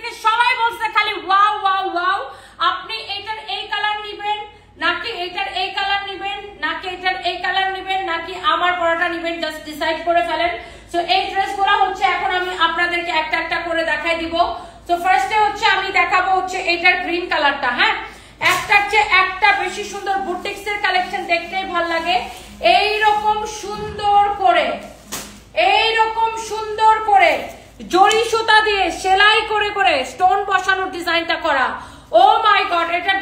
থেকে সবাই বলছে খালি ওয়াও ওয়াও ওয়াও। আপনি এটার এই কালার নেবেন নাকি এটার এই কালার নেবেন নাকি এটার এই কালার নেবেন নাকি আমার পরাটা নেবেন, জাস্ট ডিসাইড করে ফেলেন। সো এই ড্রেসগুলো হচ্ছে এখন আমি আপনাদেরকে একটা একটা করে দেখাই দিব। সো ফার্স্টে হচ্ছে আমি দেখাবো হচ্ছে এটার গ্রিন কালারটা। হ্যাঁ, একটার চেয়ে একটা বেশি সুন্দর বুটিক্সের কালেকশন দেখতেই ভাল লাগে। এইরকম সুন্দর করে জরি সুতা দিয়ে সেলাই করে করে স্টোন বসানোর ডিজাইনটা করা। ও মাই গড, এটার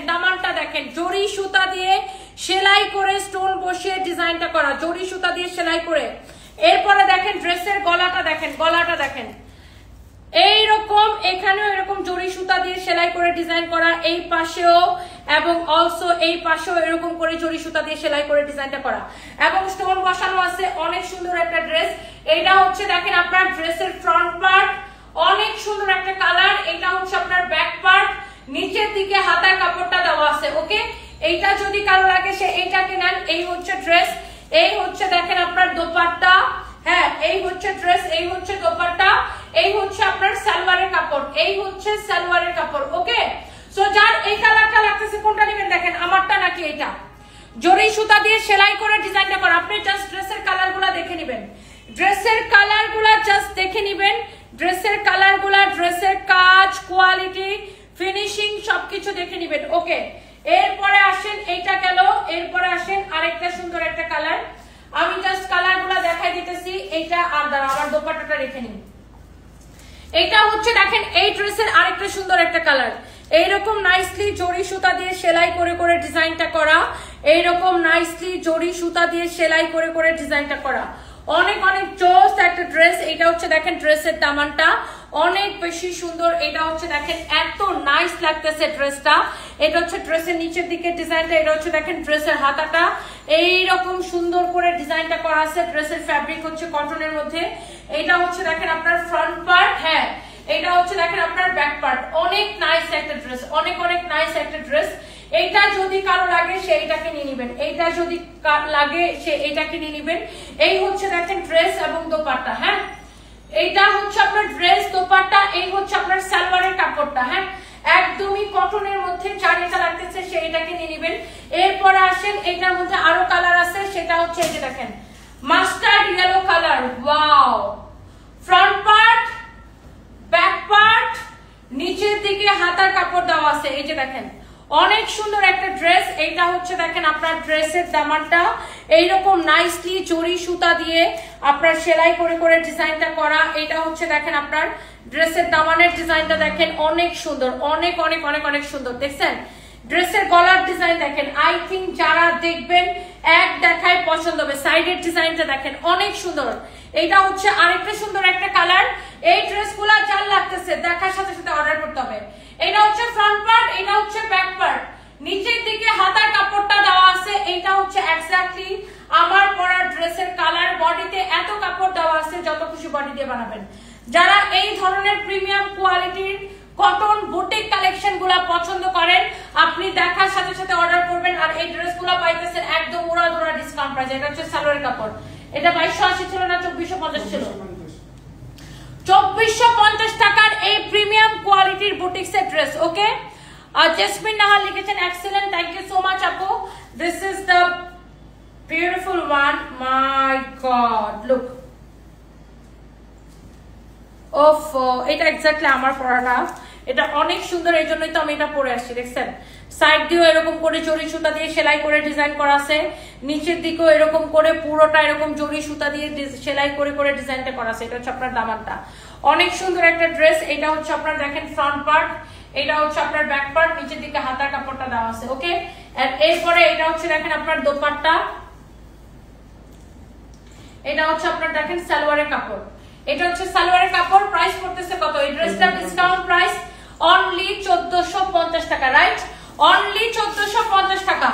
দামানটা দেখেন, জরি সুতা দিয়ে সেলাই করে স্টোন বসিয়ে ডিজাইনটা করা, জরি সুতা দিয়ে সেলাই করে। এরপরে দেখেন ড্রেসের গলাটা দেখেন এইরকম, এখানেও এরকম জরি সুতা দিয়ে সেলাই করে ডিজাইন করা, এই পাশেও এবং অলসো এই পাশেও এরকম করে জরি সুতা দিয়ে সেলাই করে ডিজাইনটা করা এবং স্টোন বসানো আছে। অনেক সুন্দর একটা ড্রেস। এটা হচ্ছে দেখেন আপনার ড্রেসের ফ্রন্ট পার্ট, অনেক সুন্দর একটা কালার। এটা হচ্ছে আপনার ব্যাক পার্ট, নিচের দিকে হাতার কাপড়টা দেওয়া আছে। ওকে, এইটা যদি কারো লাগে সে এইটাকে নেন। এই হচ্ছে ড্রেস, এই হচ্ছে দেখেন আপনার দোপাট্টা। হ্যাঁ, এই হচ্ছে ড্রেস, এই হচ্ছে দোপাট্টা, এই হচ্ছে আপনার সালোয়ারের কাপড়, এই হচ্ছে সালোয়ারের কাপড়। ওকে, সো যার এই কালারটা লাগতেছে কোনটা নেবেন দেখেন, আমারটা নাকি এটা। জরি সুতা দিয়ে সেলাই করে ডিজাইনটা করা। আপনি জাস্ট ড্রেসের কালারগুলো দেখে নেবেন, ড্রেসের কালারগুলা, ড্রেসের কাজ, কোয়ালিটি, ফিনিশিং সবকিছু দেখে নেবেন। ওকে, এরপরে আসেন, এইটা গেল। এরপরে আসেন আরেকটা সুন্দর একটা কালার। আমি জাস্ট কালারগুলা দেখাই দিতেছি। এইটা আর দাঁড়া, আমার দোপাট্টাটা রেখে নিন। এইটা হচ্ছে দেখেন এই ড্রেসের আরেকটা সুন্দর একটা কালার। এইরকম নাইসলি জরি সুতা দিয়ে সেলাই করে করে ডিজাইনটা করা, এইরকম নাইসলি জরি সুতা দিয়ে সেলাই করে করে ডিজাইনটা করা। অনেক অনেক জোস একটা ড্রেস। এটা হচ্ছে দেখেন ড্রেসের দামানটা অনেক বেশি সুন্দর। এটা হচ্ছে দেখেন এত নাইস লাগতেছে ড্রেসটা। এটা হচ্ছে ড্রেসের নিচের দিকে ডিজাইনটা, এটা হচ্ছে দেখেন ড্রেসের হাতাটা এইরকম সুন্দর করে ডিজাইনটা করা আছে। ড্রেসের ফ্যাব্রিক হচ্ছে কটনের মধ্যে। এটা হচ্ছে দেখেন আপনার ফ্রন্ট পার্ট। হ্যাঁ, এটা হচ্ছে দেখেন আপনার ব্যাক পার্ট। অনেক নাইস একটা ড্রেস, অনেক নাইস একটা ড্রেস। এইটা যদি কারো লাগে সে এইটাকে নিয়ে নিবেন, এইটা যদি লাগে সে এইটাকে নিয়ে নিবেন। এই হচ্ছে দেখেন ড্রেস এবং দোপাট্টা। হ্যাঁ, এইটা হচ্ছে আপনার ড্রেস, দোপাট্টা, এই হচ্ছে আপনার সালোয়ারের কাপড়টা। হ্যাঁ, একদমই কটনের মধ্যে যার এটা লাগতেছে সে এটাকে নিয়ে নিবেন। এরপরে আসেন, এটার মধ্যে আরো কালার আছে, সেটা হচ্ছে এই যে দেখেন mustard yellow colour. Wow, front part, back part, নিচের দিকে হাতার কাপড় দেওয়া আছে। এই যে দেখেন অনেক সুন্দর একটা ড্রেস। এইটা হচ্ছে দেখেন আপনার ড্রেসের দামানটা এইরকম নাইসলি জরি সুতা দিয়ে আপনার সেলাই করে করে ডিজাইনটা করা। এটা হচ্ছে দেখেন আপনার ড্রেসের দামানের ডিজাইনটা দেখেন অনেক সুন্দর, অনেক সুন্দর। দেখছেন ড্রেসের গলার ডিজাইন দেখেন, আই থিঙ্ক যারা দেখবেন এক দেখায় পছন্দ হবে। সাইডের ডিজাইনটা দেখেন অনেক সুন্দর। এইটা হচ্ছে আরেকটা সুন্দর একটা কালার। এই ড্রেসগুলা যার লাগতেছে দেখার সাথে সাথে অর্ডার করতে হবে। এটা হচ্ছে ফ্রন্ট পার্ট, এটা হচ্ছে ব্যাক পার্ট, নিচের দিকে হাতার কাপড়টা দেওয়া আছে। এইটা হচ্ছে এক্স্যাক্টলি আমার পরা ড্রেসের কালার। বডিতে এত কাপড় দেওয়া আছে যত খুশি বডি দিয়ে বানাবেন। যারা এই ধরনের প্রিমিয়াম কোয়ালিটির কটন বুটিক কালেকশন গুলা পছন্দ করেন আপনি দেখার সাথে সাথে অর্ডার করবেন। আর এই ড্রেসগুলো পাইতেছেন একদম উড়াধুরা ডিসকাউন্ট প্রাইস। এটা হচ্ছে সালোয়ারের কাপড়। এটা 2280 ছিল না 2450 ছিল? 2450 টাকার এই প্রিমিয়াম কোয়ালিটির বুটিক্সের ড্রেস। ওকে, জেসমিন নাহার লিখেছেন excellent, thank you so much আপু। This is the beautiful one. My god, look. ওফ, এটা এক্স্যাক্টলি আমার পরাটা। এটা অনেক সুন্দর, এই জন্যই তো আমি এটা পরে আসছি। দেখছেন সাইড দিয়েও এরকম করে জরি সুতা দিয়ে সেলাই করে ডিজাইন করা আছে, নিচের দিকেও এরকম করে পুরোটা এরকম জরি সুতা দিয়ে সেলাই করে করে ডিজাইনটা করা আছে। এটা হচ্ছে আপনার দামানটা, অনেক সুন্দর একটা ড্রেস। এটা হচ্ছে আপনার দেখেন ফ্রন্ট পার্ট, এটা হচ্ছে আপনার ব্যাক পার্ট, নিচের দিকে হাতার কাপড়টা দেওয়া আছে। ওকে, আর এরপরে এটা হচ্ছে দেখেন আপনার দোপাট্টা, এটা হচ্ছে আপনার দেখেন সালোয়ারের কাপড়। এটা হচ্ছে সালোয়ারের কাপড়। প্রাইস পড়তেছে কত? এই ড্রেসটা ডিসকাউন্ট প্রাইস অনলি 1450 টাকা, রাইট? অনলি 1450 টাকা।